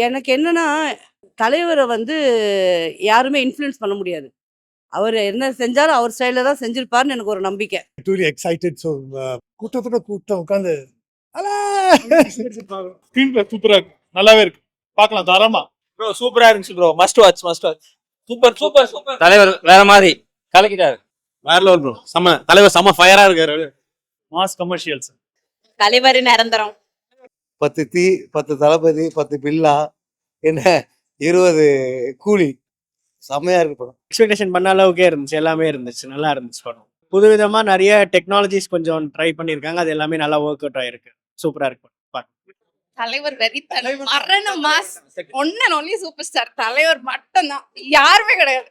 எனக்கு என்னன்னா, தலைவர வந்து யாருமே இன்ஃப்ளூயன்ஸ் பண்ண முடியாது. அவரு என்ன செஞ்சாலும் அவர் ஸ்டைல்ல தான் செஞ்சிருப்பாருன்னு எனக்கு ஒரு நம்பிக்கை. truly excited. So, கூட்டத்தோட கூட்டம் உட்காந்து ஸ்கிரீன் பிளே சூப்பரா இருக்கு, நல்லாவே இருக்கு, பார்க்கலாம் தாராளமா. ப்ரோ சூப்பரா இருந்துச்சு bro, must watch super super super. தலைவர் வேற மாதிரி கலக்கிட்டாரு. வேற லெவல் ப்ரோ, செம்ம தலைவர், செம்ம ஃபயரா இருக்காரு. Mass commercials. தலைவர் நிரந்தரம். 10 தீ, 10 தளபதி, 10 பில்லா, என்ன 20 கூலி. செம்மையா இருக்கு படம். எக்ஸ்பெக்டேஷன் பண்ண அளவுக்கே இருந்துச்சு, எல்லாமே இருந்துச்சு, நல்லா இருந்துச்சு படம். புதுவிதமா நிறைய டெக்னாலஜிஸ் கொஞ்சம் ட்ரை பண்ணியிருக்காங்க, அது எல்லாமே நல்லா ஒர்க் அவுட் ஆயிருக்கு. சூப்பரா இருக்கு படம். தலைவர் வெரி மரண மாஸ். ஒன்னு ஒன்லி சூப்பர் ஸ்டார் தலைவர் மட்டும்தான், யாருமே கிடையாது.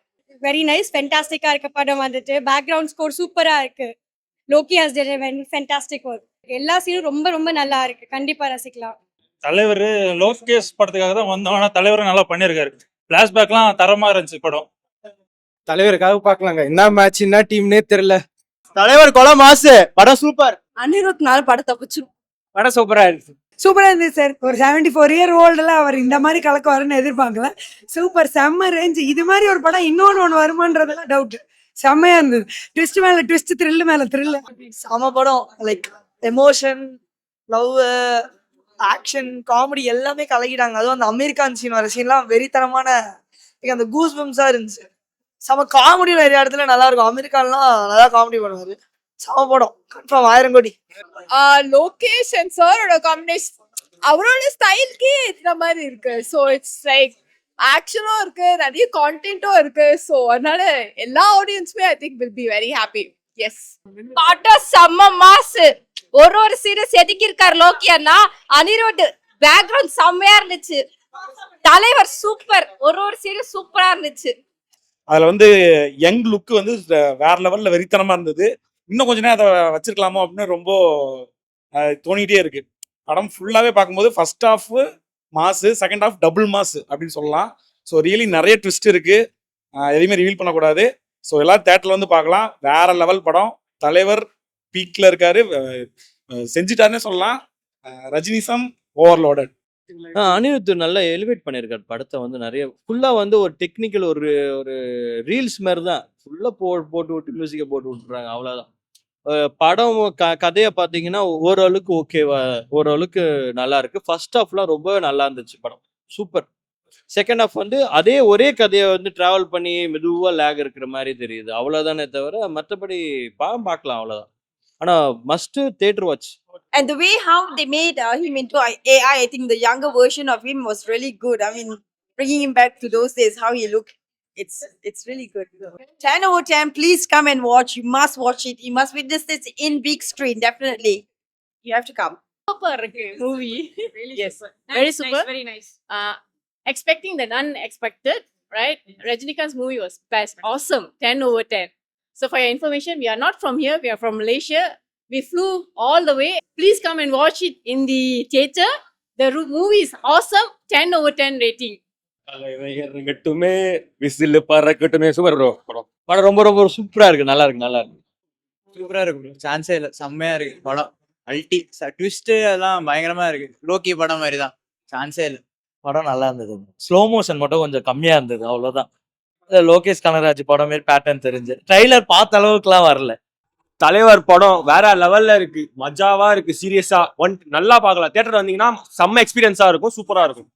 வெரி நைஸ், ஃபென்டாஸ்டிக்கா இருக்க படம் வந்துட்டு. பேக்ரவுண்ட் ஸ்கோர் சூப்பரா இருக்கு. Lokki has delivered fantastic work. எல்லா சீனும் ரொம்ப ரொம்ப நல்லா இருக்கு, கண்டிப்பா ரசிக்கலாம். தலைவர் லோகேஷ் படத்துக்காக தான் வந்தோம், ஆனா தலைவரும் நல்லா பண்ணியிருக்காரு. பிளாஷ்பேக்லாம் தரமா இருந்துச்சு படம். தலைவருக்காக பாக்கலாங்க, என்ன மேட்ச் என்ன டீம்னே தெரியல. தலைவர் கொலை மாசு, படம் சூப்பர். அனிருத் நாள் படத்தை பிடிச்சிரும். படம் சூப்பரா இருக்கு. சூப்பரா இருந்தது சார். ஒரு 74 இயர் ஓல்டுல அவர் இந்த மாதிரி கலக்குவாருன்னு எதிர்பார்க்கல. சூப்பர், செம்ம ரேஞ்ச். இது மாதிரி ஒரு படம் இன்னொன்னு வருமானதெல்லாம் டவுட். செம்மையா இருந்தது. ட்விஸ்ட் மேல ட்விஸ்ட், த்ரில் மேல த்ரில். செம படம். Like emotion, love, action, comedy எல்லாமே கலக்கிட்டாங்க. அதுவும் அந்த அமெரிக்கான் சீன் வர சீன்லாம் வெறித்தனமான அந்த கூஸ் பம்ஸா இருந்துச்சு. செம காமெடி நிறைய இடத்துல நல்லா இருக்கும். அமெரிக்கான்லாம் நல்லா காமெடி பண்ணுவாரு. செம படம், கன்ஃபார்ம் 1000 கோடி. லோகேஷ் அண்ட் சாரோட காம்பினேஷன் அவரோட ஸ்டைல்க்கே இந்த மாதிரி இருக்கு. ஸோ இட்ஸ் லைக் ஆக்ஷனும் இருக்கு, நிறைய கான்டென்ட்டும் இருக்கு. ஸோ அதனால எல்லா ஆடியன்ஸுமே I think will be very happy. Yes, படம் செம்ம மாசு. ஒரு சீரியஸ் செதுக்கி இருக்காரு லோக்கி அண்ணா. அனிருத் பேக்ரவுண்ட் செம்மையா இருந்துச்சு. தலைவர் சூப்பர், ஒரு சீரியஸ் சூப்பரா இருந்துச்சு. அதுல வந்து யங் லுக் வந்து வேற லெவல்ல வெறித்தனமா இருந்தது. இன்னும் கொஞ்ச நேரம் அதை வச்சிருக்கலாமோ அப்படின்னு ரொம்ப தோணிட்டே இருக்கு. படம் ஃபுல்லாவே பார்க்கும்போது ஃபர்ஸ்ட் ஹாஃப் மாசு, செகண்ட் ஹாஃப் டபுள் மாசு அப்படின்னு சொல்லலாம். ஸோ ரியலி நிறைய ட்விஸ்ட் இருக்கு, எதையுமே ரிவீல் பண்ணக்கூடாது. ஸோ எல்லாரும் தேட்டர்ல வந்து பார்க்கலாம். வேற லெவல் படம். தலைவர் பீக்ல இருக்காரு, செஞ்சுட்டாருன்னு சொல்லலாம். ரஜினிசம் ஓவர்லோடட். அனிருத் நல்லா எலிவேட் பண்ணியிருக்காரு படத்தை. வந்து நிறைய ஃபுல்லா வந்து ஒரு டெக்னிக்கல் ஒரு ஒரு ரீல்ஸ் மாதிரி தான் ஃபுல்லா போட்டு விட்டு மியூசிக்கை போட்டு விட்டுறாங்க, அவ்வளவுதான். படம் கதையை பார்த்தீங்கன்னா ஓரளவுக்கு ஓகேவா, ஓரளவுக்கு நல்லா இருக்கு. ஃபர்ஸ்ட் ஹாஃப்லாம் ரொம்ப நல்லா இருந்துச்சு படம், சூப்பர். செகண்ட் ஹாஃப் வந்து அதே ஒரே கதையை வந்து டிராவல் பண்ணி மெதுவாக லேக் இருக்கிற மாதிரி தெரியுது, அவ்வளோதானே தவிர மற்றபடி படம் பார்க்கலாம், அவ்வளோதான். ஆனால் must theatre watch. and the way how they made him into AI, I think the younger version of him was really good. I mean, bringing him back to those days, how he looked, it's really good. 10 over 10. Please come and watch. You must watch it. You must witness this in big screen. Definitely, you have to come. Super movie. Really Yes, super. very super. Very nice. Expecting the unexpected, right? Rajinikanth's movie was best, awesome, 10 over 10. So for your information, we are not from here, we are from Malaysia. We flew all the way. Please come and watch it in the theater. The movie is awesome, 10 over 10 rating. கட்டுமே whistle பறக்கட்டுமே, super bro. படம் ரொம்ப ரொம்ப சூப்பரா இருக்கு, நல்லா இருக்கு, நல்லா இருக்கு, சூப்பரா இருக்கு ப்ரோ, சான்ஸே இல்லை, செம்மையா இருக்கு படம். அல்டி ட்விஸ்ட் எல்லாம் பயங்கரமா இருக்கு. லோக்கி படம் மாதிரி தான், சான்ஸே இல்லை. படம் நல்லா இருந்தது. ஸ்லோ மோஷன் மட்டும் கொஞ்சம் கம்மியா இருந்தது, அவ்வளவுதான். லோகேஷ் கனகராஜ் படம் மாதிரி பேட்டர்ன் தெரிஞ்சு ட்ரைலர் பார்த்த அளவுக்குலாம் வரல. தலைவர் படம் வேற லெவல்ல இருக்கு, மஜாவா இருக்கு, சீரியஸா நல்லா பார்க்கலாம். தியேட்டர் வந்தீங்கன்னா செம்ம எக்ஸ்பீரியன்ஸா இருக்கும், சூப்பரா இருக்கும்.